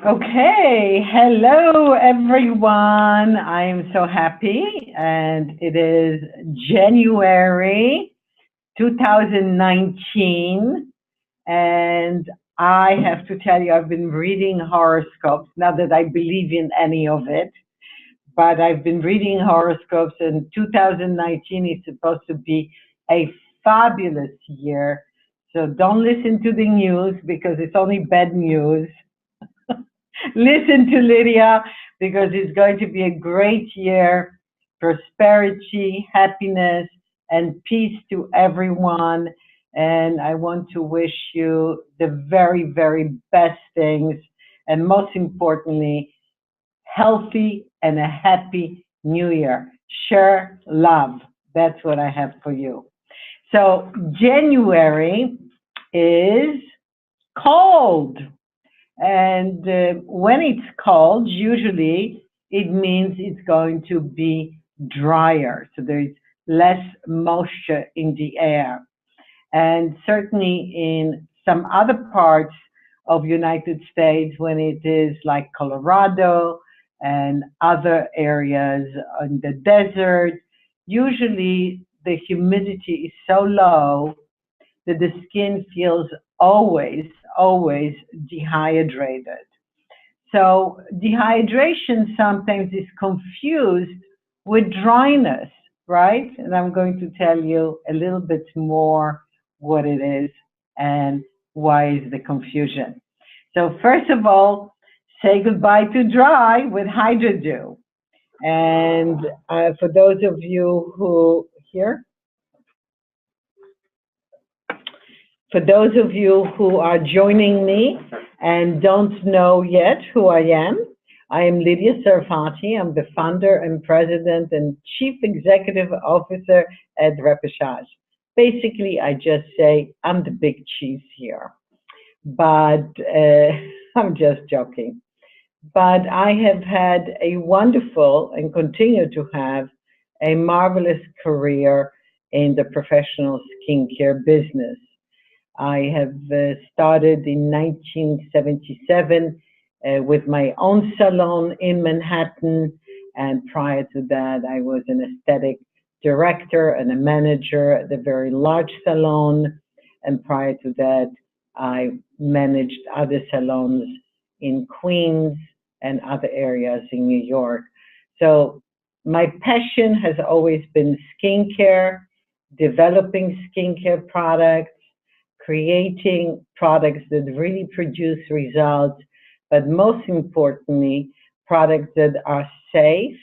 Okay, hello everyone. I am so happy, and it is January 2019, and I have to tell you, I've been reading horoscopes, not that I believe in any of it, but I've been reading horoscopes, and 2019 is supposed to be a fabulous year. So don't listen to the news because it's only bad news. Listen to Lydia because it's going to be a great year. Prosperity, happiness, and peace to everyone. And I want to wish you the very, very best things. And most importantly, healthy and a happy new year. Share love. That's what I have for you. So, January is cold. And when it's cold, usually it means it's going to be drier. So there's less moisture in the air. And certainly in some other parts of United States, when it is like Colorado and other areas in the desert, usually the humidity is so low that the skin feels always dehydrated. So dehydration sometimes is confused with dryness, right? And I'm going to tell you a little bit more what it is and why is the confusion. So first of all, say goodbye to dry with Hydra Dew. And for those of you who here, For those of you who are joining me and don't know yet who I am Lydia Sarfati. I'm the founder and president and chief executive officer at Repechage. Basically, I just say I'm the big cheese here, but I'm just joking. But I have had a wonderful and continue to have a marvelous career in the professional skincare business. I have started in 1977 with my own salon in Manhattan, and prior to that, I was an aesthetic director and a manager at a very large salon. And prior to that, I managed other salons in Queens and other areas in New York. So my passion has always been skincare, developing skincare products, creating products that really produce results, but most importantly, products that are safe,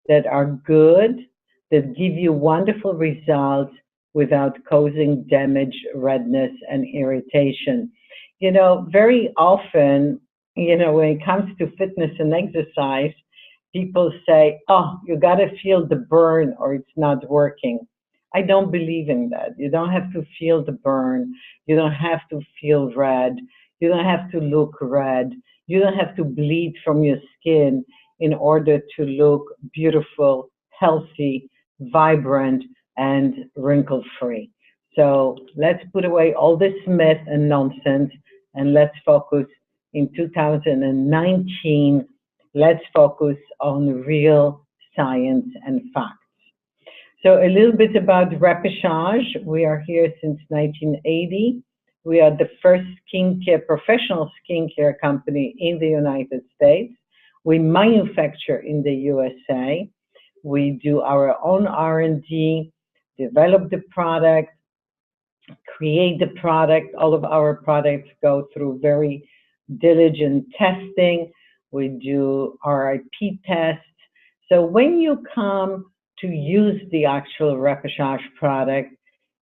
that are good, that give you wonderful results without causing damage, redness, and irritation. Very often, when it comes to fitness and exercise, people say, oh, you got to feel the burn or it's not working. I don't believe in that. You don't have to feel the burn. You don't have to feel red. You don't have to look red. You don't have to bleed from your skin in order to look beautiful, healthy, vibrant, and wrinkle free. So let's put away all this myth and nonsense and let's focus in 2019. Let's focus on real science and facts. So a little bit about Repechage. We are here since 1980. We are the first professional skincare company in the United States. We manufacture in the USA. We do our own R&D, develop the product, create the product. All of our products go through very diligent testing. We do RIP tests. So when you come to use the actual Repechage product,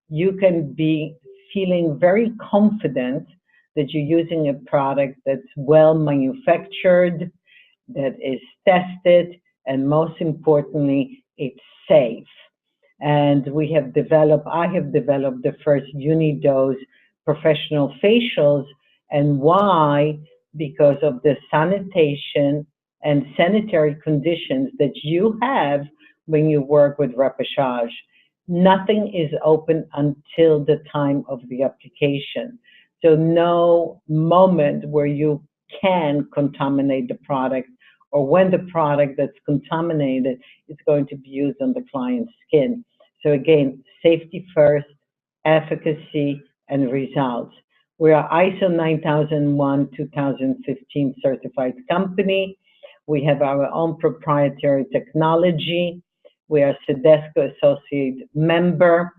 you can be feeling very confident that you're using a product that's well manufactured, that is tested, and most importantly, it's safe. And I have developed the first unidose professional facials. And why? Because of the sanitation and sanitary conditions that you have when you work with Repechage. Nothing is open until the time of the application. So no moment where you can contaminate the product, or when the product that's contaminated is going to be used on the client's skin. So again, safety first, efficacy, and results. We are ISO 9001-2015 certified company. We have our own proprietary technology. We are Sedesco Associate member.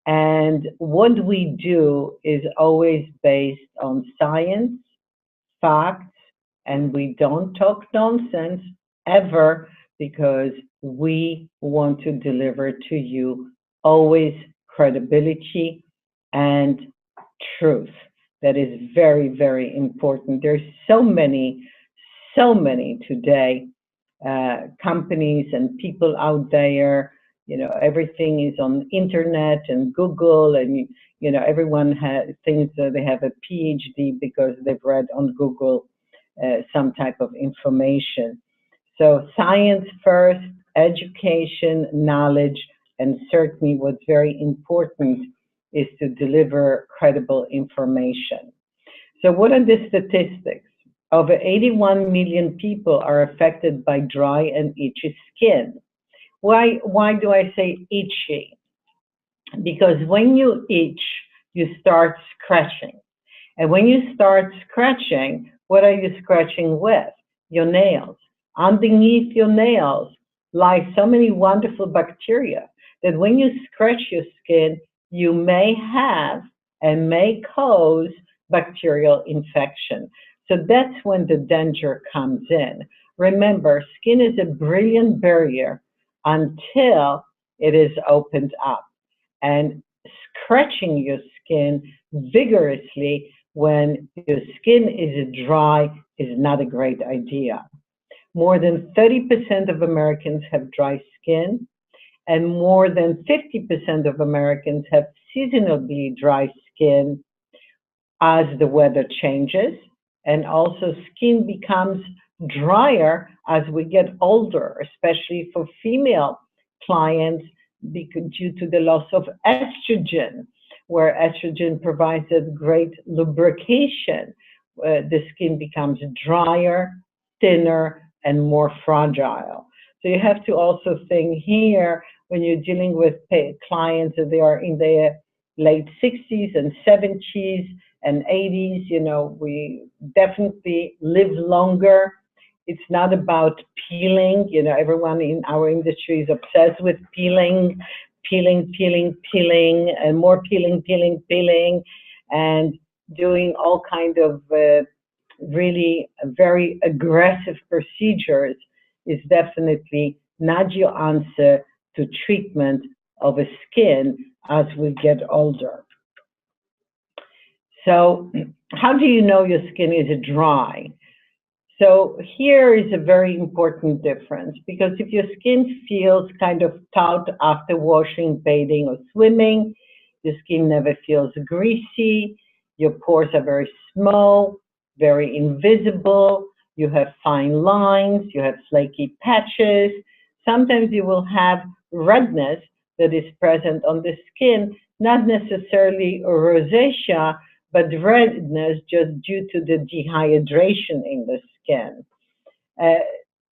And what we do is always based on science, facts, and we don't talk nonsense ever, because we want to deliver to you always credibility and truth. That is very, very important. There's so many today companies and people out there. Everything is on internet and Google, and everyone thinks that they have a PhD because they've read on Google some type of information. So science first, education, knowledge, and certainly what's very important is to deliver credible information. So what are the statistics? Over 81 million people are affected by dry and itchy skin. Why do I say itchy? Because when you itch, you start scratching. And when you start scratching, what are you scratching with? Your nails. Underneath your nails lie so many wonderful bacteria that when you scratch your skin, you may have and may cause bacterial infection. So that's when the danger comes in. Remember, skin is a brilliant barrier until it is opened up. And scratching your skin vigorously when your skin is dry is not a great idea. More than 30% of Americans have dry skin, and more than 50% of Americans have seasonally dry skin as the weather changes, and also skin becomes drier as we get older, especially for female clients due to the loss of estrogen, where estrogen provides a great lubrication. The skin becomes drier, thinner, and more fragile. So you have to also think here, when you're dealing with clients that they are in their late 60s and 70s and 80s, we definitely live longer. It's not about peeling. Everyone in our industry is obsessed with peeling, and more peeling, and doing all kind of really very aggressive procedures is definitely not your answer to treatment of a skin as we get older. So how do you know your skin is dry? So here is a very important difference, because if your skin feels kind of taut after washing, bathing, or swimming, your skin never feels greasy, your pores are very small, very invisible, you have fine lines, you have flaky patches, sometimes you will have redness that is present on the skin, not necessarily rosacea, but redness just due to the dehydration in the skin.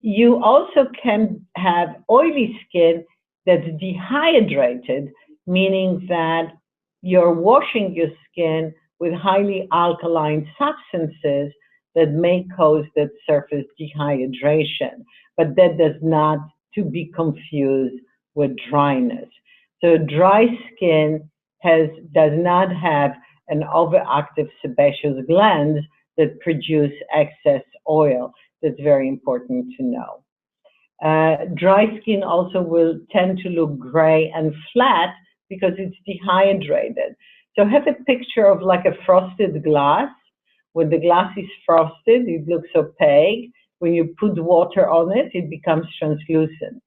You also can have oily skin that's dehydrated, meaning that you're washing your skin with highly alkaline substances that may cause that surface dehydration, but that does not to be confused with dryness. So dry skin does not have an overactive sebaceous glands that produce excess oil. That's very important to know. Dry skin also will tend to look gray and flat because it's dehydrated. So have a picture of like a frosted glass. When the glass is frosted, it looks opaque. When you put water on it, it becomes translucent.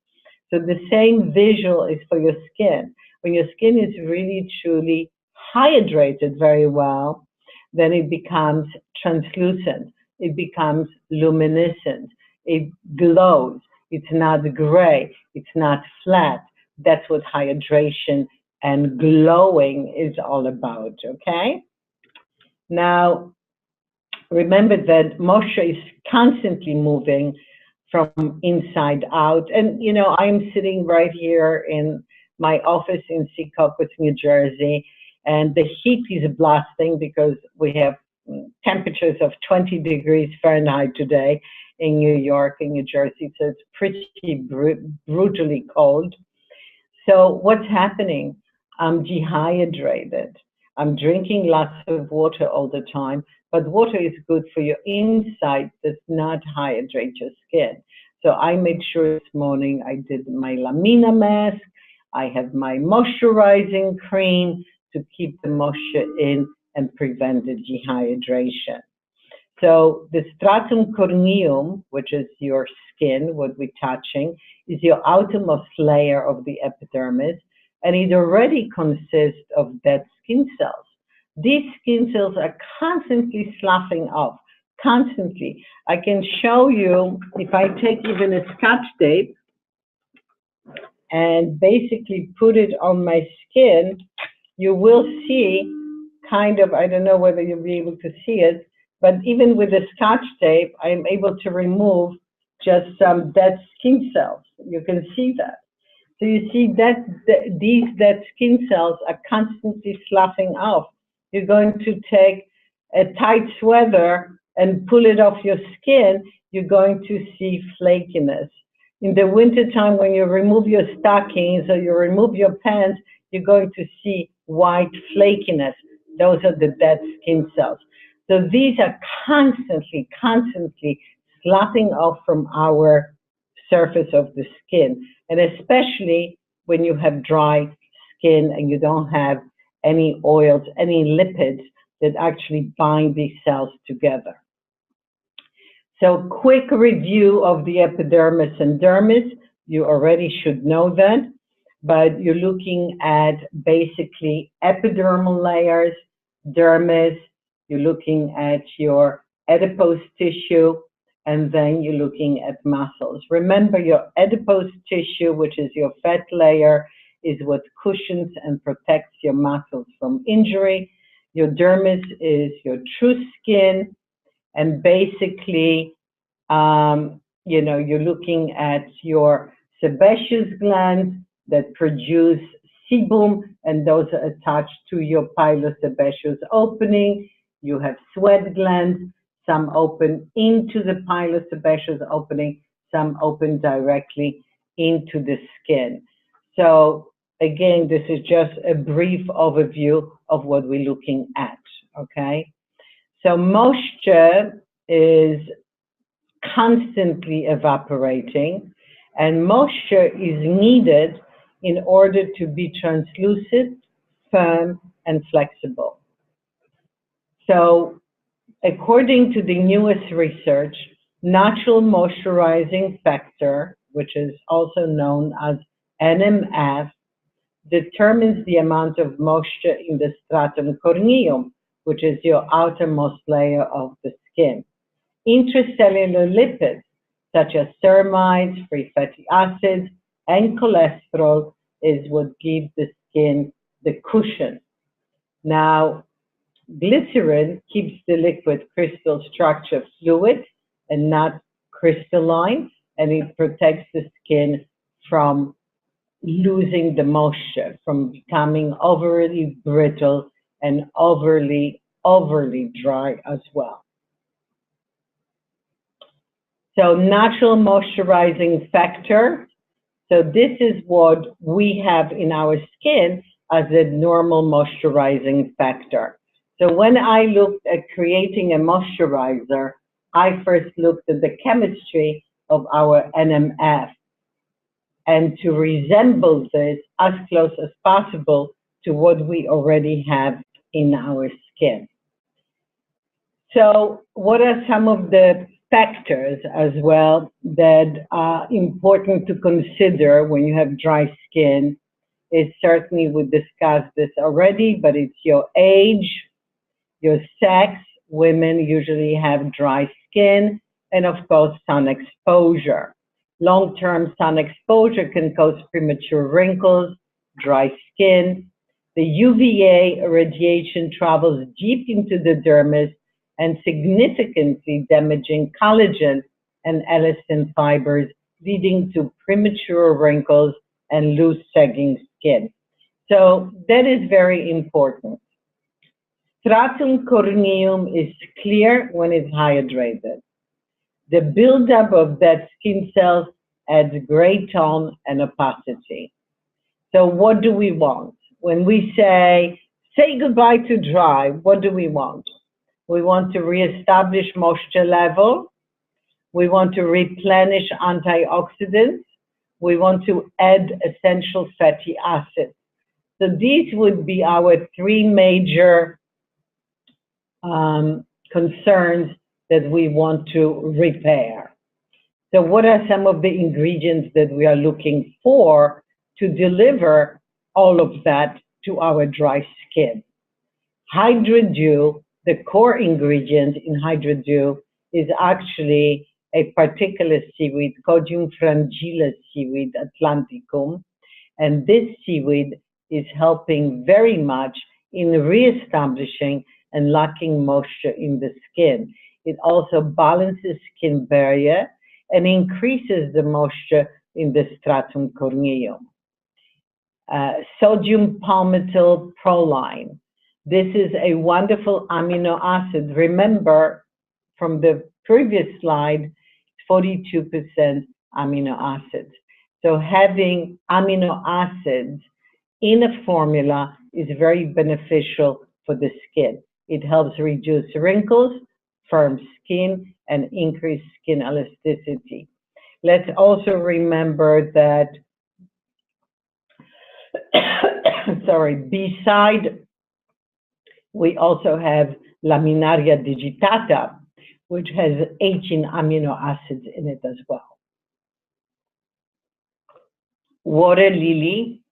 So the same visual is for your skin. When your skin is really, truly hydrated very well, then it becomes translucent. It becomes luminescent. It glows. It's not gray. It's not flat. That's what hydration and glowing is all about, okay? Now, Remember that moisture is constantly moving from inside out. And, I'm sitting right here in my office in Secaucus, New Jersey, and the heat is blasting because we have temperatures of 20 degrees Fahrenheit today in New York and New Jersey. So it's pretty brutally cold. So what's happening? I'm dehydrated. I'm drinking lots of water all the time, but water is good for your inside, does not hydrate your skin. So I made sure this morning I did my Lamina mask. I have my moisturizing cream to keep the moisture in and prevent the dehydration. So the stratum corneum, which is your skin, what we're touching, is your outermost layer of the epidermis, and it already consists of dead skin cells. These skin cells are constantly sloughing off, constantly. I can show you, if I take even a Scotch tape and basically put it on my skin, you will see kind of, I don't know whether you'll be able to see it, but even with the Scotch tape, I'm able to remove just some dead skin cells. You can see that. So you see that these dead skin cells are constantly sloughing off. You're going to take a tight sweater and pull it off your skin, you're going to see flakiness. In the wintertime, when you remove your stockings or you remove your pants, you're going to see white flakiness. Those are the dead skin cells. So these are constantly sloughing off from our surface of the skin. And especially when you have dry skin and you don't have any oils, any lipids that actually bind these cells together. So quick review of the epidermis and dermis. You already should know that, but you're looking at basically epidermal layers, dermis, you're looking at your adipose tissue, and then you're looking at muscles. Remember, your adipose tissue, which is your fat layer, is what cushions and protects your muscles from injury. Your dermis is your true skin, and basically, you're looking at your sebaceous glands that produce sebum, and those are attached to your pilosebaceous opening. You have sweat glands, some open into the pilosebaceous opening, some open directly into the skin. So again, this is just a brief overview of what we're looking at, okay? So moisture is constantly evaporating, and moisture is needed in order to be translucent, firm, and flexible. So according to the newest research, natural moisturizing factor, which is also known as NMF, determines the amount of moisture in the stratum corneum, which is your outermost layer of the skin. Intracellular lipids, such as ceramides, free fatty acids, and cholesterol, is what gives the skin the cushion. Now, glycerin keeps the liquid crystal structure fluid and not crystalline, and it protects the skin from losing the moisture, from becoming overly brittle and overly dry as well. So natural moisturizing factor. So this is what we have in our skin as a normal moisturizing factor. So when I looked at creating a moisturizer, I first looked at the chemistry of our NMF and to resemble this as close as possible to what we already have in our skin. So what are some of the factors as well that are important to consider when you have dry skin? Is certainly, we discussed this already, but it's your age, your sex. Women usually have dry skin, and of course, sun exposure. Long-term sun exposure can cause premature wrinkles, dry skin. The UVA radiation travels deep into the dermis and significantly damaging collagen and elastin fibers, leading to premature wrinkles and loose sagging skin. So that is very important. Stratum corneum is clear when it's hydrated. The buildup of dead skin cells adds gray tone and opacity. So what do we want? When we say goodbye to dry, what do we want? We want to reestablish moisture level. We want to replenish antioxidants. We want to add essential fatty acids. So these would be our three major concerns that we want to repair. So what are some of the ingredients that we are looking for to deliver all of that to our dry skin? Hydra Dew, the core ingredient in Hydra Dew is actually a particular seaweed, Codium frangilla seaweed atlanticum, and this seaweed is helping very much in reestablishing and locking moisture in the skin. It also balances skin barrier and increases the moisture in the stratum corneum. Sodium palmitoyl proline. This is a wonderful amino acid. Remember from the previous slide, 42% amino acids. So having amino acids in a formula is very beneficial for the skin. It helps reduce wrinkles, firm skin, and increase skin elasticity. Let's also remember that, beside, we also have Laminaria digitata, which has 18 amino acids in it as well. Water lily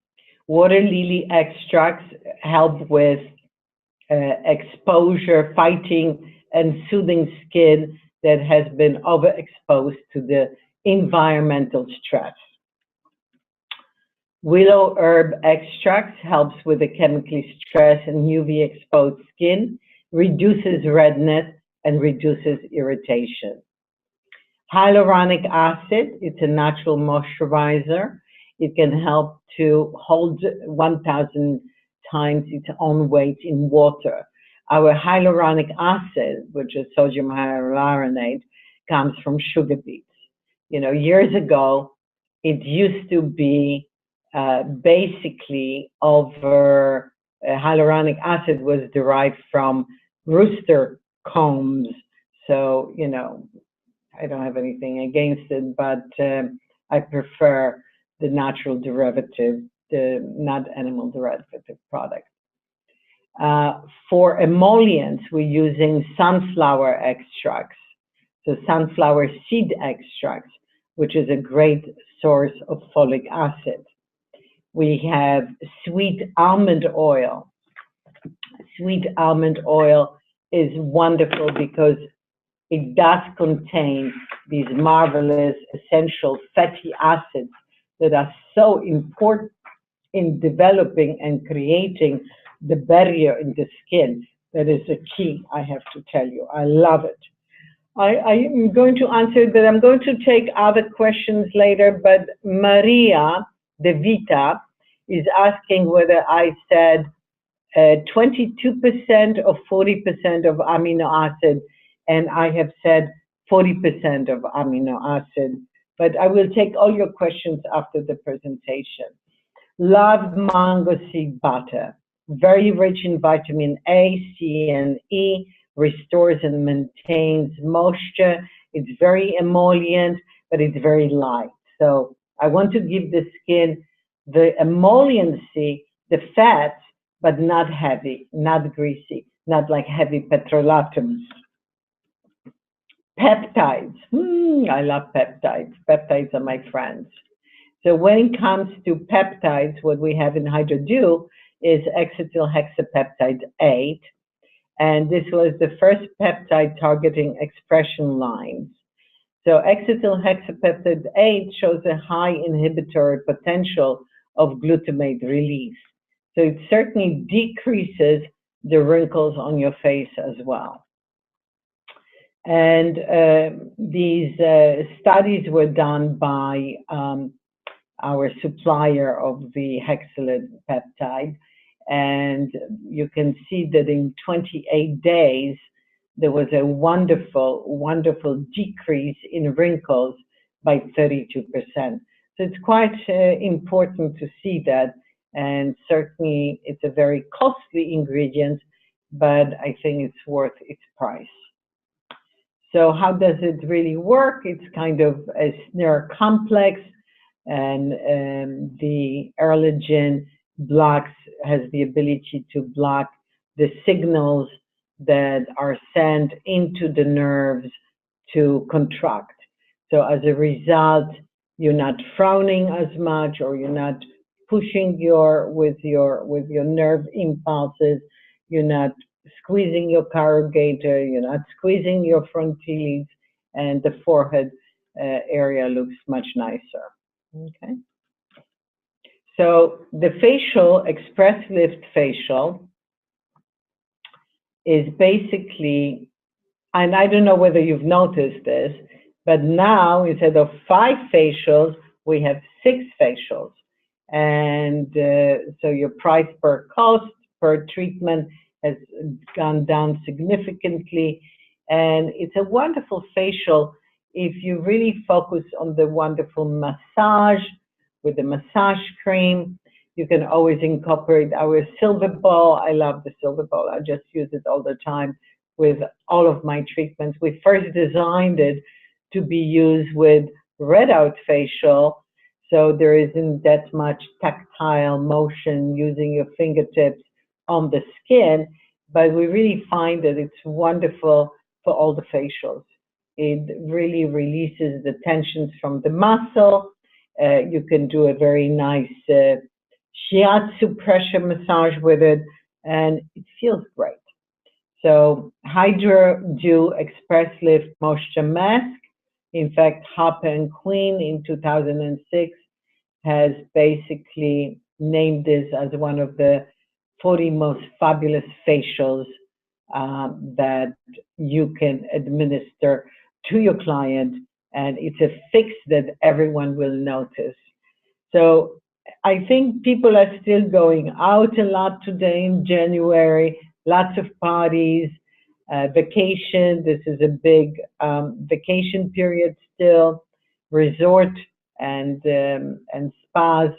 extracts help with exposure, fighting and soothing skin that has been overexposed to the environmental stress. Willow herb extracts helps with the chemically stressed and UV exposed skin, reduces redness, and reduces irritation. Hyaluronic acid, it's a natural moisturizer. It can help to hold 1,000 times its own weight in water. Our hyaluronic acid, which is sodium hyaluronate, comes from sugar beets. You know, years ago, it used to be basically over hyaluronic acid was derived from rooster combs. So, you know, I don't have anything against it, but I prefer the natural derivative, the not animal derivative product. For emollients, we're using sunflower extracts, so sunflower seed extracts, which is a great source of folic acid. We have sweet almond oil. Sweet almond oil is wonderful because it does contain these marvelous essential fatty acids that are so important in developing and creating the barrier in the skin. That is the key, I have to tell you. I love it. I am going to answer that. I'm going to take other questions later, but Maria De Vita is asking whether I said 22% or 40% of amino acid, and I have said 40% of amino acid. But I will take all your questions after the presentation. Love mango seed butter. Very rich in vitamin A, C, and E, restores and maintains moisture. It's very emollient, but it's very light. So I want to give the skin the emolliency, the fats, but not heavy, not greasy, not like heavy petrolatums. Peptides. I love peptides. Peptides are my friends. So when it comes to peptides, what we have in Hydra Dew is acetylhexapeptide 8. And this was the first peptide targeting expression lines. So acetylhexapeptide 8 shows a high inhibitory potential of glutamate release. So it certainly decreases the wrinkles on your face as well. And these studies were done by our supplier of the hexylid peptide. And you can see that in 28 days, there was a wonderful, wonderful decrease in wrinkles by 32%. So it's quite important to see that. And certainly it's a very costly ingredient, but I think it's worth its price. So how does it really work? It's kind of a snare complex, and the erlogen has the ability to block the signals that are sent into the nerves to contract. So as a result, you're not frowning as much, or you're not pushing with your nerve impulses. You're not squeezing your corrugator. You're not squeezing your frontalis, and the forehead area looks much nicer. Okay. So the facial, Express Lift facial, is basically, and I don't know whether you've noticed this, but now instead of 5 facials, we have 6 facials. And so your price per cost, per treatment has gone down significantly. And it's a wonderful facial if you really focus on the wonderful massage with the massage cream. You can always incorporate our silver ball. I love the silver ball. I just use it all the time with all of my treatments. We first designed it to be used with red out facial, so there isn't that much tactile motion using your fingertips on the skin, but we really find that it's wonderful for all the facials. It really releases the tensions from the muscle. You can do a very nice shiatsu pressure massage with it, and it feels great. So Hydra Dew Express Lift Moisture Mask. In fact, Hopper and Queen in 2006 has basically named this as one of the 40 most fabulous facials that you can administer to your client, and it's a fix that everyone will notice. So I think people are still going out a lot today in January, lots of parties, vacation. This is a big vacation period still, resort and spas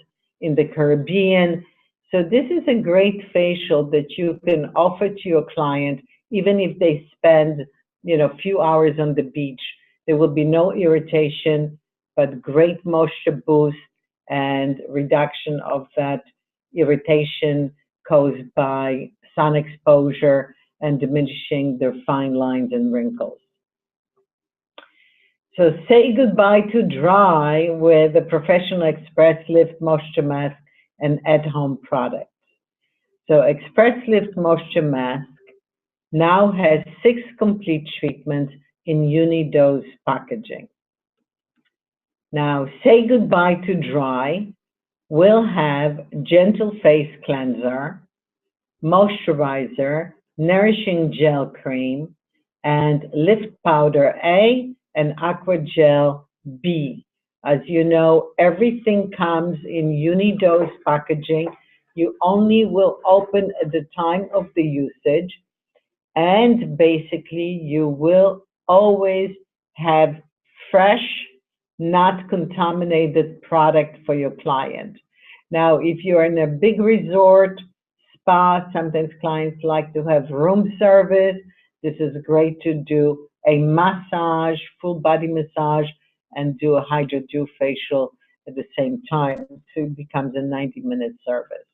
in the Caribbean. So this is a great facial that you can offer to your client, even if they spend, a few hours on the beach. There will be no irritation, but great moisture boost and reduction of that irritation caused by sun exposure and diminishing their fine lines and wrinkles. So say goodbye to dry with a Professional Express Lift Moisture Mask and at-home product. So Express Lift Moisture Mask now has 6 complete treatments in uni-dose packaging. Now, say goodbye to dry. We'll have gentle face cleanser, moisturizer, nourishing gel cream, and lift powder A and aqua gel B. As you know, everything comes in uni-dose packaging. You only will open at the time of the usage, and basically you will always have fresh, not contaminated product for your client. Now, if you're in a big resort, spa, sometimes clients like to have room service. This is great to do a massage, full body massage, and do a Hydra Dew facial at the same time. So it becomes a 90-minute service.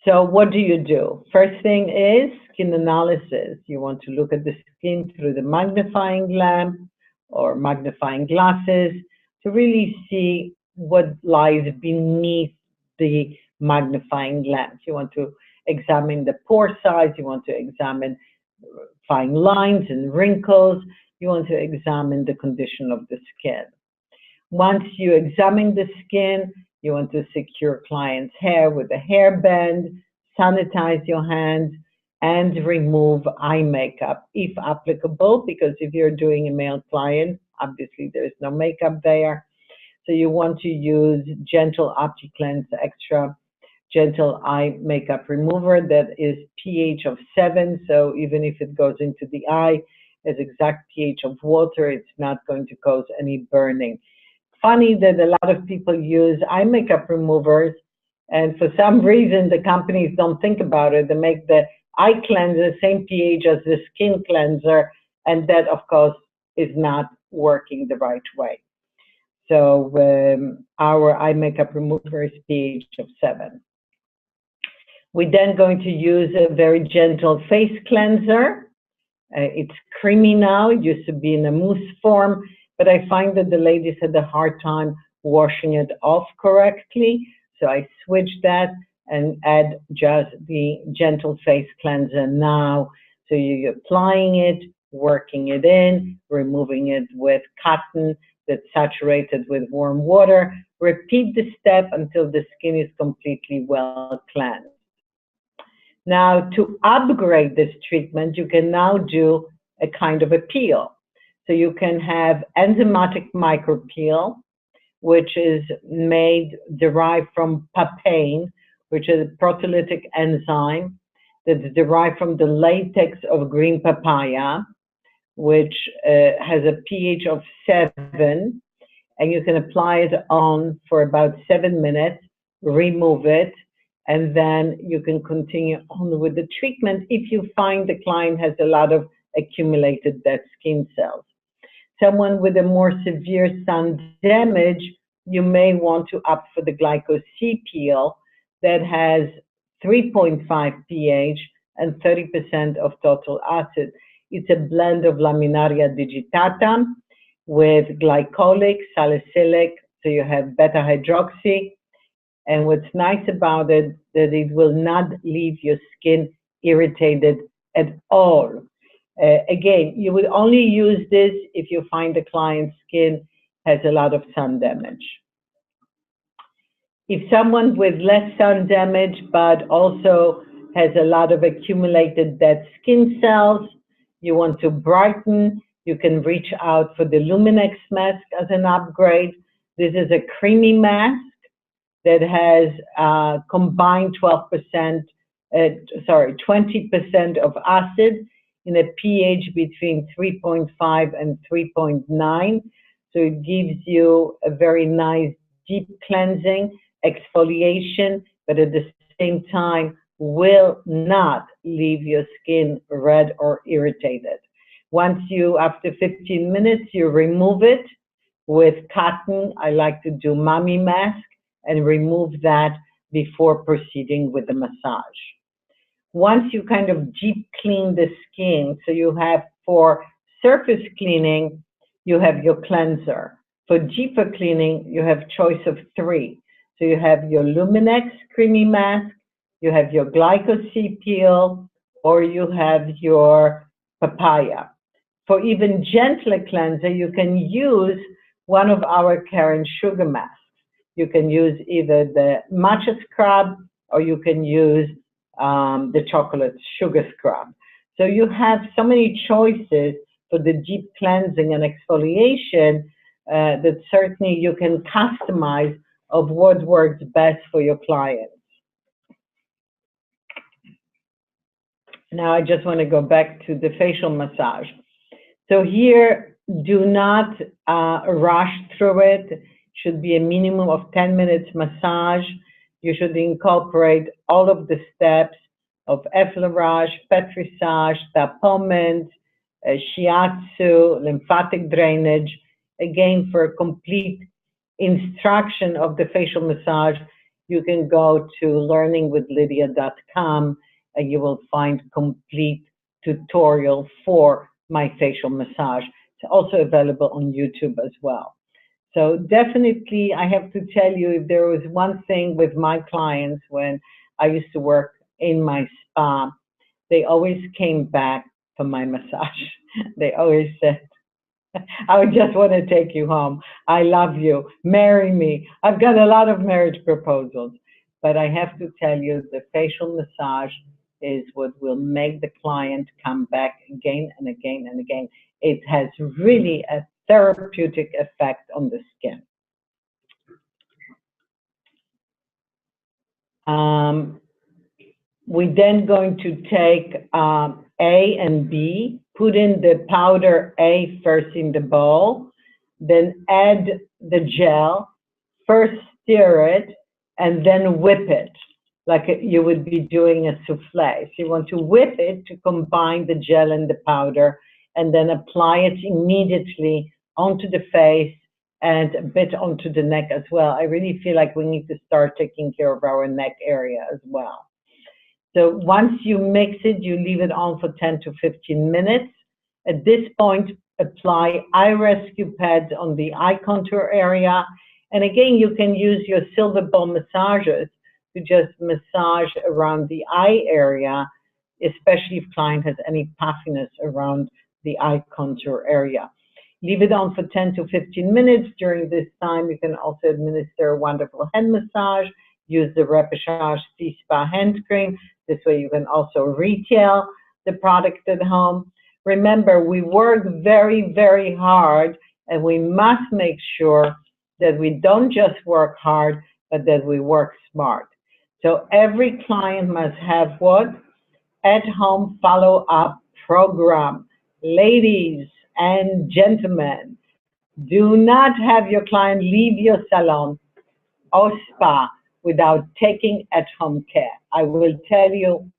So what do? First thing is skin analysis. You want to look at the skin through the magnifying lamp or magnifying glasses to really see what lies beneath the magnifying lamp. You want to examine the pore size. You want to examine fine lines and wrinkles. You want to examine the condition of the skin. Once you examine the skin, you want to secure client's hair with a hairband, sanitize your hands, and remove eye makeup if applicable, because if you're doing a male client, obviously there is no makeup there. So you want to use Gentle OptiCleanse Extra Gentle Eye Makeup Remover that is pH of 7. So even if it goes into the eye as exact pH of water, it's not going to cause any burning. Funny that a lot of people use eye makeup removers, and for some reason the companies don't think about it. They make the eye cleanser same pH as the skin cleanser, and that of course is not working the right way. So our eye makeup remover is pH of 7. We're then going to use a very gentle face cleanser. It's creamy now. It used to be in a mousse form, but I find that the ladies had a hard time washing it off correctly. So I switched that and add just the gentle face cleanser now. So you're applying it, working it in, removing it with cotton that's saturated with warm water. Repeat the step until the skin is completely well cleansed. Now, to upgrade this treatment, you can now do a kind of a peel. So you can have enzymatic micropeel, which is derived from papain, which is a proteolytic enzyme that's derived from the latex of green papaya, which has a pH of 7, and you can apply it on for about 7 minutes, remove it, and then you can continue on with the treatment if you find the client has a lot of accumulated dead skin cells. Someone with a more severe sun damage, you may want to opt for the Glyco-C peel that has 3.5 pH and 30% of total acid. It's a blend of Laminaria digitata with glycolic, salicylic, so you have beta-hydroxy. And what's nice about it, that it will not leave your skin irritated at all. Again, you would only use this if you find the client's skin has a lot of sun damage. If someone with less sun damage, but also has a lot of accumulated dead skin cells, you want to brighten, you can reach out for the Luminex mask as an upgrade. This is a creamy mask that has combined 20% of acid in a pH between 3.5 and 3.9. So it gives you a very nice deep cleansing, exfoliation, but at the same time will not leave your skin red or irritated. Once after 15 minutes, you remove it with cotton. I like to do mommy mask and remove that before proceeding with the massage. Once you kind of deep clean the skin, so you have for surface cleaning, you have your cleanser. For deeper cleaning, you have choice of 3. So you have your Luminex creamy mask, you have your Glyco-C peel, or you have your papaya. For even gentler cleanser, you can use one of our Karen sugar masks. You can use either the matcha scrub or you can use the chocolate sugar scrub. So you have so many choices for the deep cleansing and exfoliation that certainly you can customize of what works best for your clients. Now I just want to go back to the facial massage. So here, do not rush through it. Should be a minimum of 10 minutes massage. You should incorporate all of the steps of effleurage, petrissage, tapoment, shiatsu, lymphatic drainage. Again, for a complete instruction of the facial massage, you can go to learningwithlydia.com and you will find complete tutorial for my facial massage. It's also available on YouTube as well. So definitely, I have to tell you, if there was one thing with my clients when I used to work in my spa, they always came back for my massage. They always said, I would just want to take you home. I love you. Marry me. I've got a lot of marriage proposals. But I have to tell you, the facial massage is what will make the client come back again and again and again. It has really a therapeutic effect on the skin. We're then going to take A and B, put in the powder A first in the bowl, then add the gel, first stir it, and then whip it, like you would be doing a souffle. So you want to whip it to combine the gel and the powder, and then apply it immediately onto the face and a bit onto the neck as well. I really feel like we need to start taking care of our neck area as well. So once you mix it, you leave it on for 10 to 15 minutes. At this point, apply eye rescue pads on the eye contour area. And again, you can use your silver ball massagers to just massage around the eye area, especially if client has any puffiness around the eye contour area. Leave it on for 10 to 15 minutes. During this time, you can also administer a wonderful hand massage. Use the Repechage C-Spa hand cream. This way you can also retail the product at home. Remember, we work very, very hard, and we must make sure that we don't just work hard, but that we work smart. So every client must have what? At-home follow-up program. Ladies and gentlemen, do not have your client leave your salon or spa without taking at-home care. I will tell you,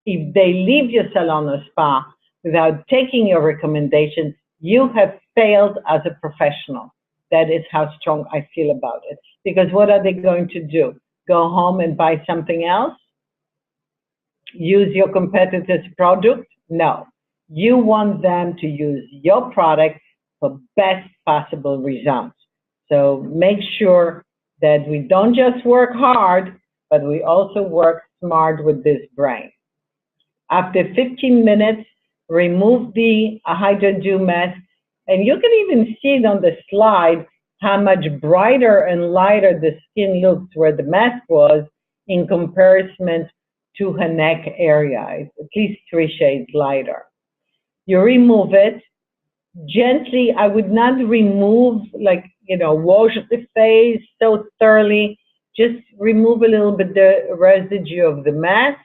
if they leave your salon or spa without taking your recommendations, you have failed as a professional. That is how strong I feel about it. Because what are they going to do? Go home and buy something else? Use your competitor's product? No. You want them to use your product for best possible results. So make sure that we don't just work hard, but we also work smart with this brain. After 15 minutes, remove the Hydra Dew mask, and you can even see it on the slide how much brighter and lighter the skin looks where the mask was in comparison to her neck area. It's at least 3 shades lighter. You remove it gently. I would not remove, like, wash the face so thoroughly. Just remove a little bit the residue of the mask,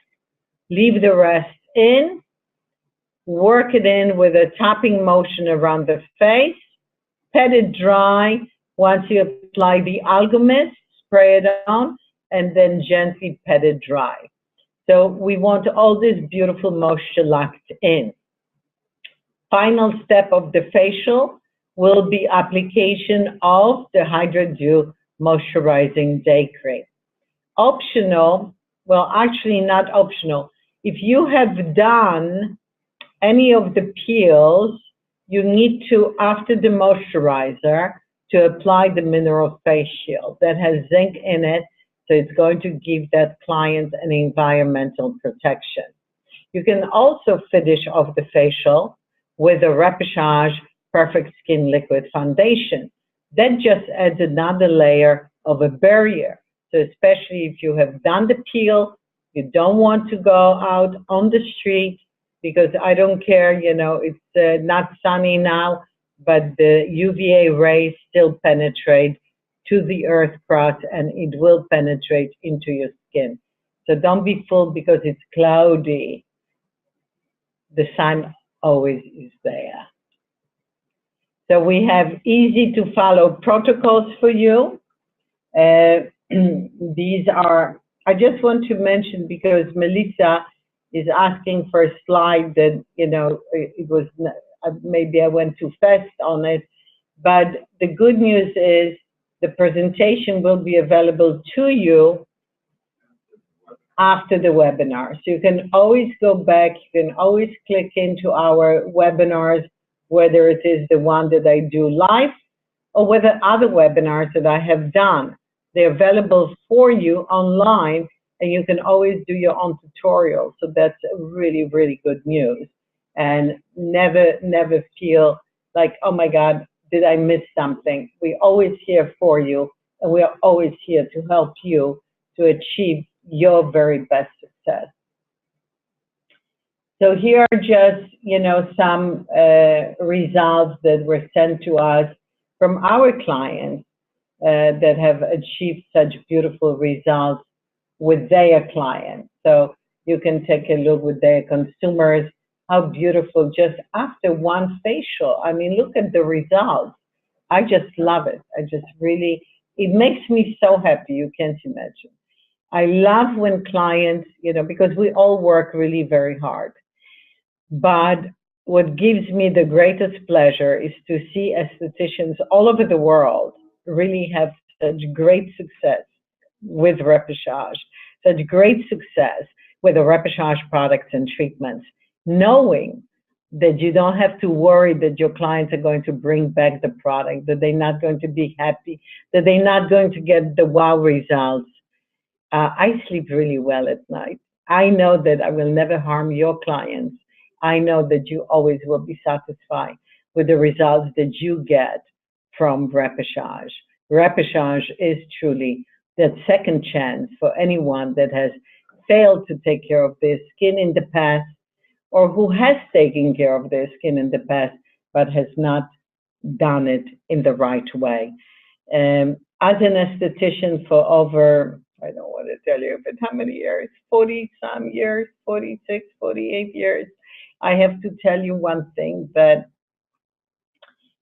leave the rest in, work it in with a tapping motion around the face, pat it dry. Once you apply the alchemist, spray it on, and then gently pat it dry. So we want all this beautiful moisture locked in. Final step of the facial will be application of the Hydra Dew Moisturizing Day Cream. Optional, well, actually not optional. If you have done any of the peels, you need to, after the moisturizer, to apply the mineral face shield that has zinc in it, so it's going to give that client an environmental protection. You can also finish off the facial with a Repechage Perfect Skin Liquid Foundation. That just adds another layer of a barrier. So especially if you have done the peel, you don't want to go out on the street, because I don't care, it's not sunny now, but the UVA rays still penetrate to the earth crust, and it will penetrate into your skin. So don't be fooled because it's cloudy. The sun always is there. So we have easy to follow protocols for you. These are, I just want to mention, because Melissa is asking for a slide that, it was, maybe I went too fast on it, but the good news is the presentation will be available to you after the webinar. So you can always go back, you can always click into our webinars, whether it is the one that I do live or whether other webinars that I have done. They're available for you online, and you can always do your own tutorial. So that's really, really good news. And never feel like, oh my God, did I miss something? We're always here for you, and we are always here to help you to achieve your very best success. So here are just, some results that were sent to us from our clients that have achieved such beautiful results with their clients. So you can take a look with their consumers, how beautiful just after one facial. I mean, look at the results. I just love it. I just really, it makes me so happy. You can't imagine. I love when clients, because we all work really very hard. But what gives me the greatest pleasure is to see estheticians all over the world really have such great success with repechage, such great success with the repechage products and treatments, knowing that you don't have to worry that your clients are going to bring back the product, that they're not going to be happy, that they're not going to get the wow results. I sleep really well at night. I know that I will never harm your clients. I know that you always will be satisfied with the results that you get from repechage. Repechage is truly that second chance for anyone that has failed to take care of their skin in the past, or who has taken care of their skin in the past but has not done it in the right way. As an esthetician for over, I don't want to tell you, but how many years? 40 some years, 46, 48 years. I have to tell you one thing, that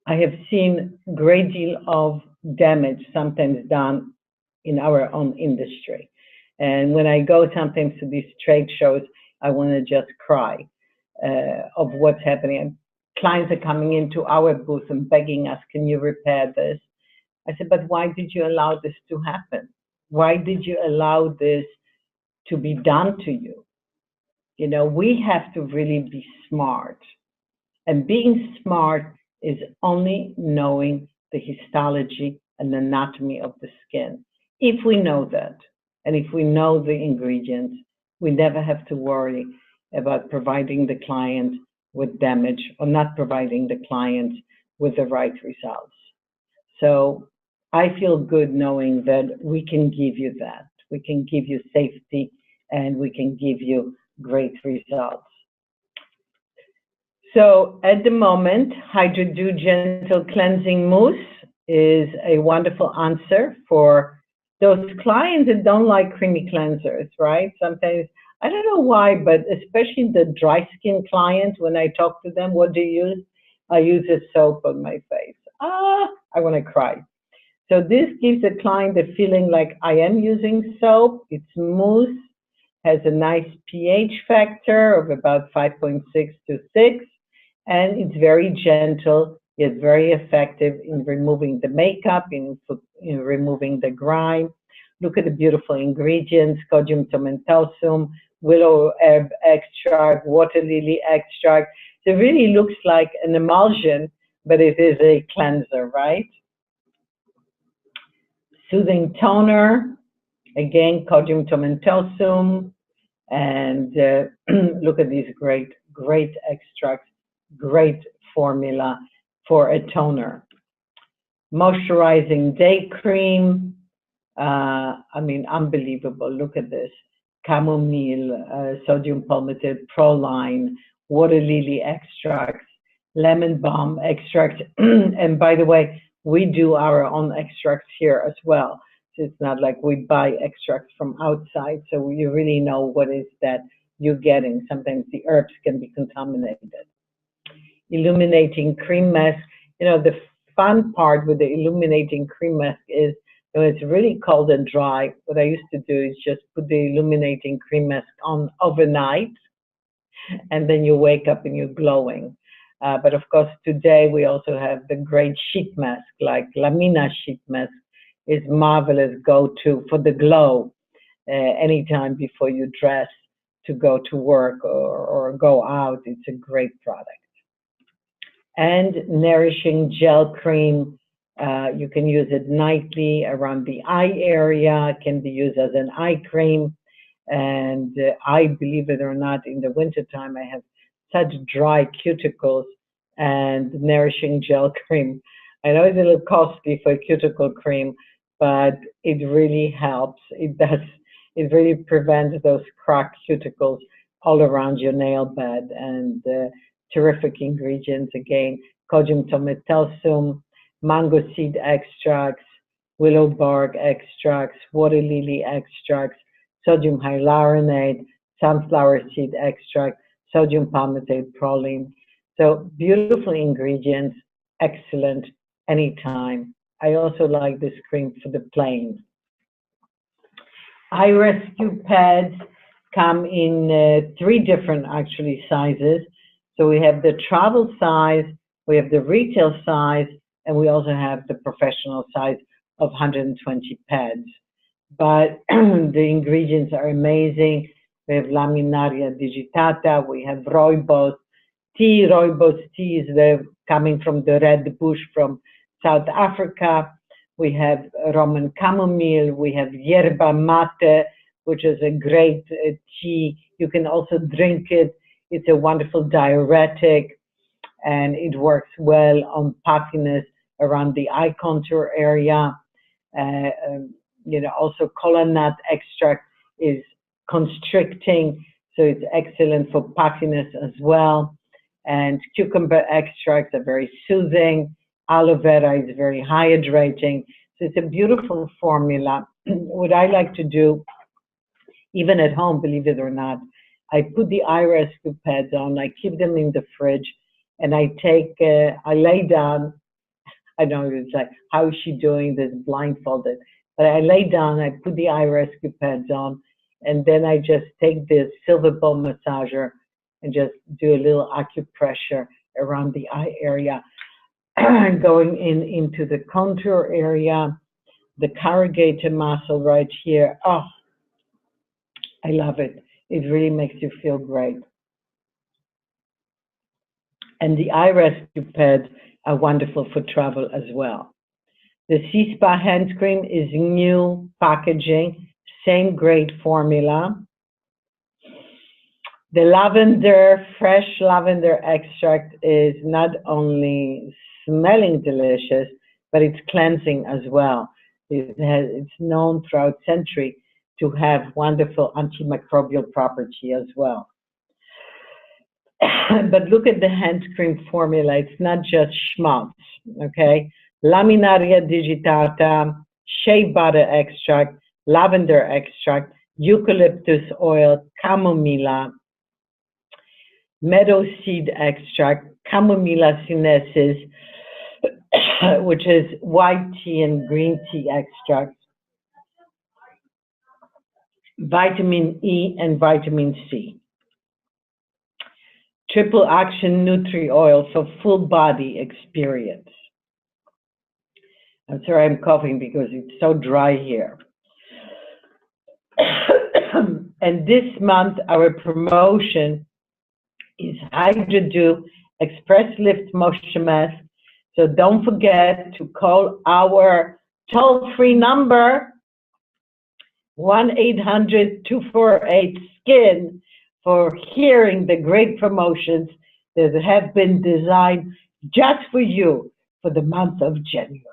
I have seen a great deal of damage sometimes done in our own industry. And when I go sometimes to these trade shows, I want to just cry of what's happening. And clients are coming into our booth and begging us, can you repair this? I said, but why did you allow this to happen? Why did you allow this to be done to you? We have to really be smart. And being smart is only knowing the histology and anatomy of the skin. If we know that, and if we know the ingredients, we never have to worry about providing the client with damage or not providing the client with the right results. So I feel good knowing that we can give you that. We can give you safety, and we can give you great results. So at the moment, Hydra Dew Gentle Cleansing Mousse is a wonderful answer for those clients that don't like creamy cleansers, right? Sometimes, I don't know why, but especially the dry skin clients, when I talk to them, what do you use? I use a soap on my face. I want to cry. So this gives the client the feeling like I am using soap. It's mousse, has a nice pH factor of about 5.6 to 6, and it's very gentle, yet very effective in removing the makeup, in removing the grime. Look at the beautiful ingredients: Codium tomentosum, willow herb extract, water lily extract. It really looks like an emulsion, but it is a cleanser, right? Soothing toner, again, Codium tomentosum, and look at these great extracts, great formula for a toner. Moisturizing day cream, I mean, unbelievable. Look at this. Chamomile, sodium palmitate, proline, water lily extracts, lemon balm extract. And by the way, we do our own extracts here as well. So it's not like we buy extracts from outside. So you really know what is that you're getting. Sometimes the herbs can be contaminated. Illuminating cream mask. The fun part with the illuminating cream mask is when it's really cold and dry, what I used to do is just put the illuminating cream mask on overnight, and then you wake up and you're glowing. But of course, today we also have the great sheet mask, like Lamina sheet mask is marvelous go-to for the glow anytime before you dress to go to work or go out. It's a great product. And nourishing gel cream, you can use it nightly around the eye area. It can be used as an eye cream. And I, believe it or not, in the wintertime, I have such dry cuticles, and nourishing gel cream. I know it's a little costly for a cuticle cream, but it really helps. It does. It really prevents those cracked cuticles all around your nail bed. And terrific ingredients again: Codium tomatosum, mango seed extracts, willow bark extracts, water lily extracts, sodium hyaluronate, sunflower seed extract, sodium palmitate proline. So beautiful ingredients, excellent anytime. I also like this cream for the plain. Eye rescue pads come in three different actually sizes. So we have the travel size, we have the retail size, and we also have the professional size of 120 pads. But the ingredients are amazing. We have Laminaria digitata, we have rooibos tea. Rooibos tea is coming from the red bush from South Africa. We have Roman chamomile, we have yerba mate, which is a great tea. You can also drink it. It's a wonderful diuretic, and it works well on puffiness around the eye contour area. Also kola nut extract is constricting, so it's excellent for puffiness as well. And cucumber extracts are very soothing. Aloe vera is very hydrating. So it's a beautiful formula. What I like to do, even at home, believe it or not, I put the eye rescue pads on, I keep them in the fridge, and I lay down. I know it's like, how is she doing this blindfolded? But I lay down, I put the eye rescue pads on, and then I just take this silver ball massager and just do a little acupressure around the eye area, going into the contour area, the corrugator muscle right here. Oh, I love it. It really makes you feel great. And the eye rescue pads are wonderful for travel as well. The Sea Spa hand cream is new packaging, same great formula. The lavender, fresh lavender extract is not only smelling delicious, but it's cleansing as well. It's known throughout centuries to have wonderful antimicrobial property as well. But look at the hand cream formula. It's not just schmaltz, okay? Laminaria digitata, shea butter extract, lavender extract, eucalyptus oil, chamomilla, meadow seed extract, chamomilla sinensis, which is white tea and green tea extracts, vitamin E and vitamin C. Triple action Nutri oil for full body experience. I'm sorry I'm coughing because it's so dry here. And this month our promotion is Hydra Express Lift Moisture Mask. So don't forget to call our toll-free number, 1-800-248-SKIN, for hearing the great promotions that have been designed just for you for the month of January.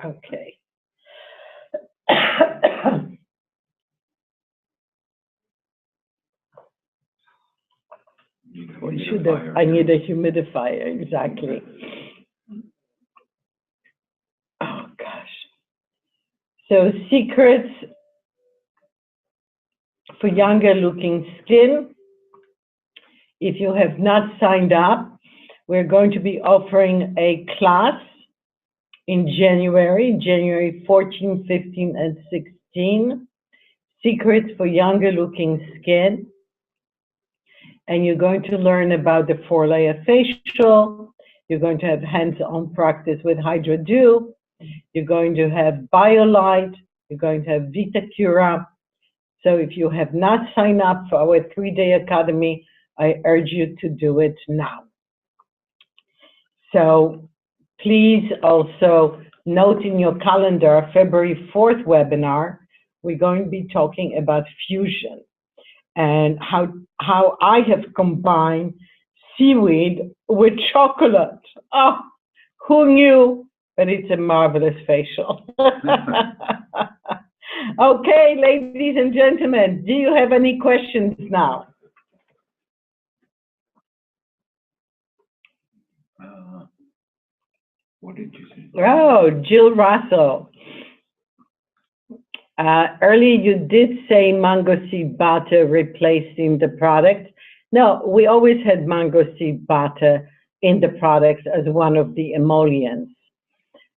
Okay. I need a humidifier, exactly. Oh gosh. So secrets for younger looking skin. If you have not signed up, we're going to be offering a class in January 14, 15, and 16. Secrets for younger looking skin. And you're going to learn about the 4-layer facial. You're going to have hands-on practice with Hydra Dew. You're going to have BioLite. You're going to have VitaCura. So if you have not signed up for our 3-day academy, I urge you to do it now. So please also note in your calendar, February 4th webinar, we're going to be talking about fusion and how I have combined seaweed with chocolate. Oh, who knew? But it's a marvelous facial. Okay, ladies and gentlemen, do you have any questions now? What did you say? Oh, Jill Russell. Earlier you did say mango seed butter replacing the product. No, we always had mango seed butter in the products as one of the emollients.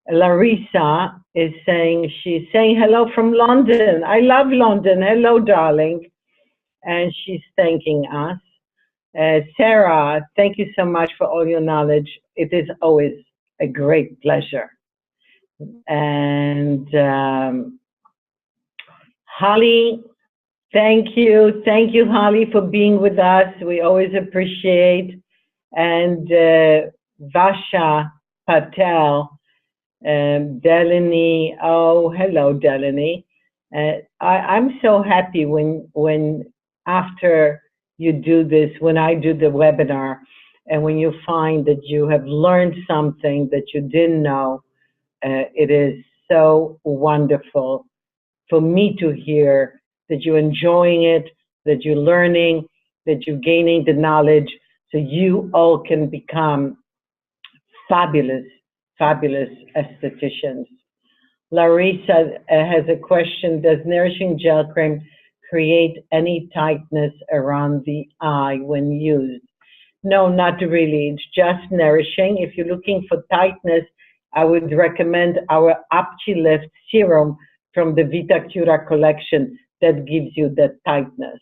Larissa is saying, she's saying hello from London. I love London. Hello, darling. And she's thanking us. Sarah, thank you so much for all your knowledge. It is always a great pleasure. And Holly, thank you. Thank you, Holly, for being with us. We always appreciate. And Vasha Patel, Delaney. Oh, hello, Delaney. I'm so happy when after you do this, when I do the webinar, and when you find that you have learned something that you didn't know, it is so wonderful for me to hear that you're enjoying it, that you're learning, that you're gaining the knowledge, so you all can become fabulous, fabulous estheticians. Larissa has a question. Does nourishing gel cream create any tightness around the eye when used? No, not really. It's just nourishing. If you're looking for tightness, I would recommend our Lift serum from the Vita Cura collection that gives you that tightness.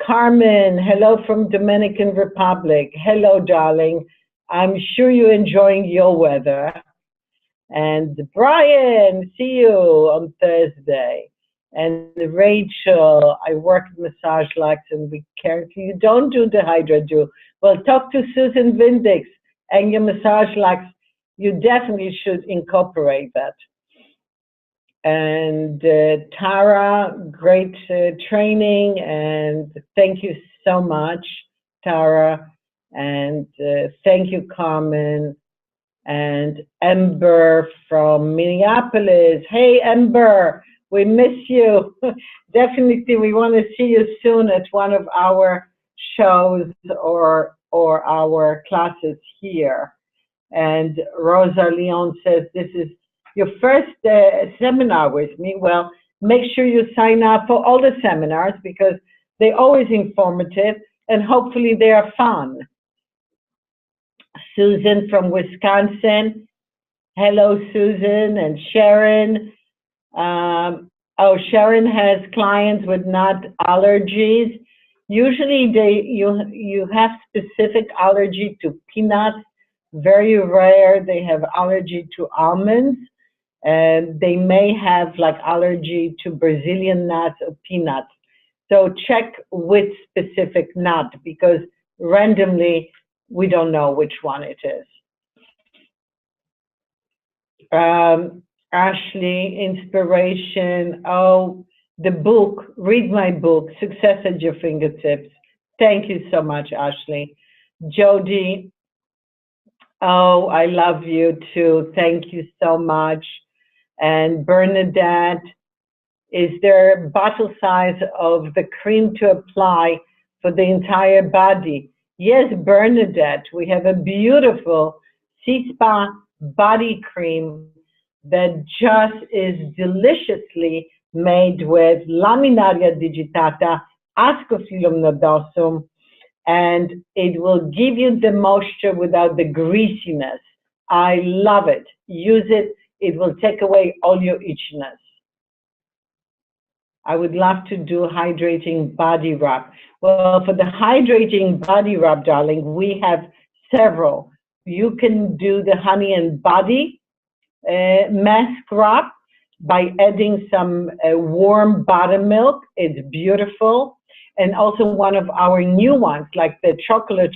Carmen, hello from Dominican Republic. Hello, darling. I'm sure you're enjoying your weather. And Brian, see you on Thursday. And Rachel, I work at Massage Lux and we care. You don't do the Hydra do. Well, talk to Susan Vindix and your Massage Lux. You definitely should incorporate that. And Tara, great training, and thank you so much, Tara. And thank you, Carmen. And Ember from Minneapolis. Hey, Ember, we miss you. Definitely, we want to see you soon at one of our shows or our classes here. And Rosa Leon says, this is your first seminar with me. Well, make sure you sign up for all the seminars because they're always informative and hopefully they are fun. Susan from Wisconsin. Hello, Susan. And Sharon. Oh, Sharon has clients with nut allergies. Usually you have specific allergy to peanuts. Very rare they have allergy to almonds. And they may have like allergy to Brazilian nuts or peanuts. So check which specific nut because randomly we don't know which one it is. Ashley, inspiration. Oh, the book, read my book, Success at Your Fingertips. Thank you so much, Ashley. Jody, oh, I love you too. Thank you so much. And Bernadette, is there a bottle size of the cream to apply for the entire body? Yes, Bernadette, we have a beautiful C-Spa body cream that just is deliciously made with Laminaria digitata, Ascophyllum nodosum, and it will give you the moisture without the greasiness. I love it. Use it. It will take away all your itchiness. I would love to do hydrating body rub. Well, for the hydrating body rub, darling, we have several. You can do the honey and body mask rub by adding some warm buttermilk. It's beautiful. And also one of our new ones, like the chocolate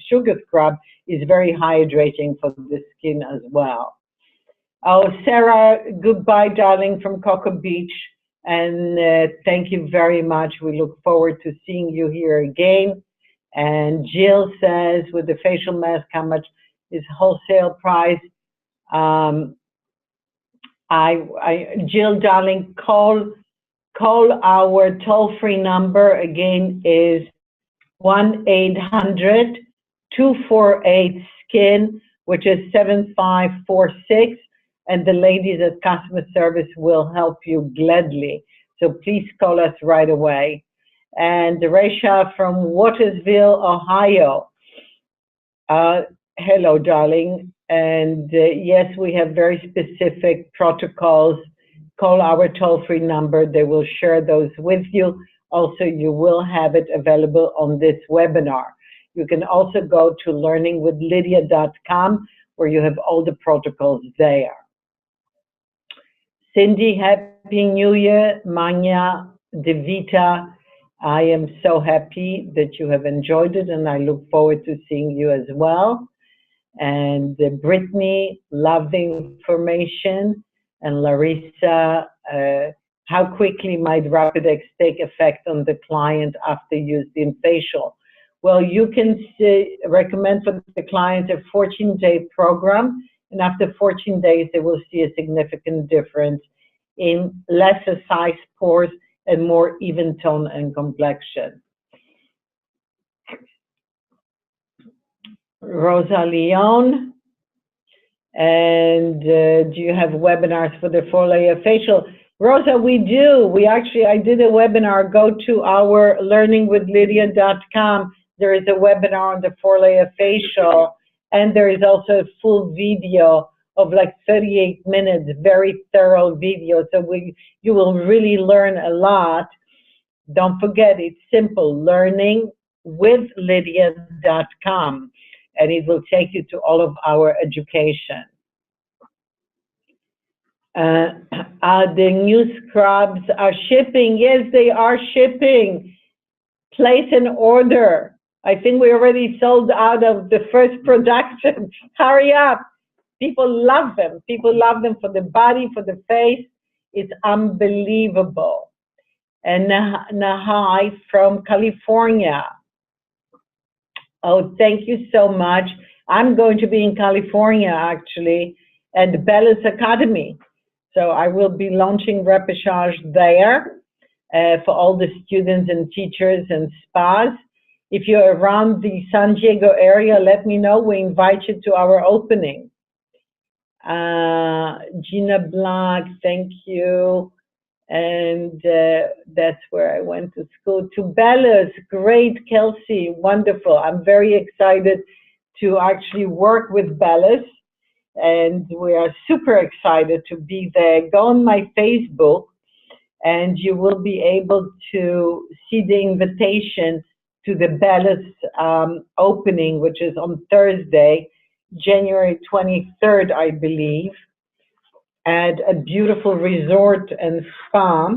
sugar scrub, is very hydrating for the skin as well. Oh, Sarah, goodbye, darling, from Cocoa Beach. And thank you very much. We look forward to seeing you here again. And Jill says, with the facial mask, how much is wholesale price? Jill, darling, call our toll-free number again is 1-800-248-SKIN, which is 7546, and the ladies at customer service will help you gladly. So please call us right away. And Resha from Watersville, Ohio. Hello, darling. And yes, we have very specific protocols. Call our toll-free number. They will share those with you. Also, you will have it available on this webinar. You can also go to learningwithlydia.com where you have all the protocols there. Cindy, Happy New Year. Manya, Devita, I am so happy that you have enjoyed it, and I look forward to seeing you as well. And Brittany, love the information. And Larissa, how quickly might Rapidex take effect on the client after using facial? Well, you can recommend for the client a 14-day program, and after 14 days, they will see a significant difference in lesser size pores and more even tone and complexion. Rosa Leon, and do you have webinars for the 4-layer facial? Rosa, we do. I did a webinar. Go to our learningwithlydia.com. There is a webinar on the 4-layer facial, and there is also a full video of like 38 minutes, very thorough video. So you will really learn a lot. Don't forget, it's simple, learningwithlydia.com, and it will take you to all of our education. The new scrubs are shipping. Yes, they are shipping. Place an order. I think we already sold out of the first production. Hurry up. People love them. People love them for the body, for the face. It's unbelievable. And Nahai from California. Oh, thank you so much. I'm going to be in California, actually, at the Bellis Academy. So I will be launching repechage there for all the students and teachers and spas. If you're around the San Diego area, let me know. We invite you to our opening. Gina Black, thank you. And that's where I went to school. To Bellis, great, Kelsey, wonderful. I'm very excited to actually work with Bellis, and we are super excited to be there. Go on my Facebook, and you will be able to see the invitation to the Bellis opening, which is on Thursday, January 23rd, I believe, at a beautiful resort and spa.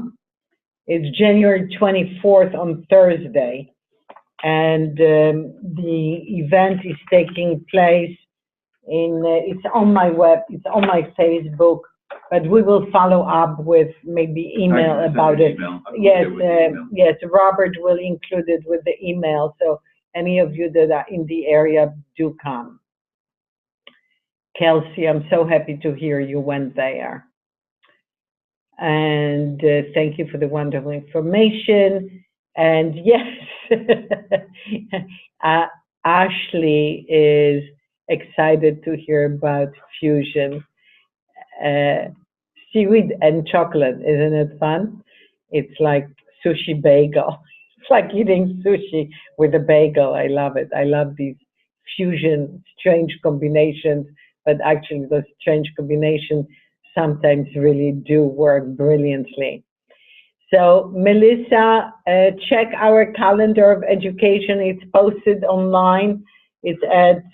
It's January 24th on Thursday. And the event is taking place it's on my Facebook, but we will follow up with maybe email about it. Yes, yes, Robert will include it with the email. So any of you that are in the area, do come. Kelsey, I'm so happy to hear you went there. And thank you for the wonderful information. And yes, Ashley is excited to hear about fusion. Seaweed and chocolate, isn't it fun? It's like sushi bagel. It's like eating sushi with a bagel. I love it. I love these fusion, strange combinations, but actually those strange combinations sometimes really do work brilliantly. So Melissa, check our calendar of education. It's posted online. It's at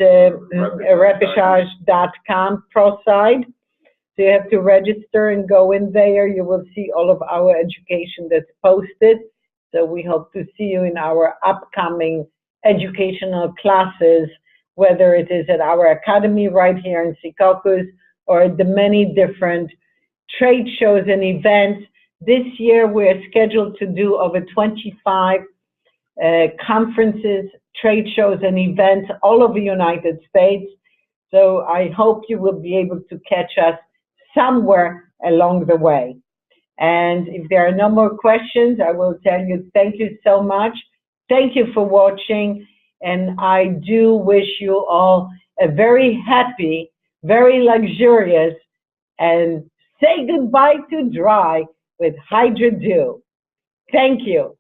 repechage.com pro side. So you have to register and go in there. You will see all of our education that's posted. So we hope to see you in our upcoming educational classes, whether it is at our academy right here in Secaucus or at the many different trade shows and events. This year we're scheduled to do over 25 conferences, trade shows and events all over the United States. So I hope you will be able to catch us somewhere along the way. And if there are no more questions, I will tell you thank you so much. Thank you for watching. And I do wish you all a very happy, very luxurious, and say goodbye to dry with Hydra Dew. Thank you.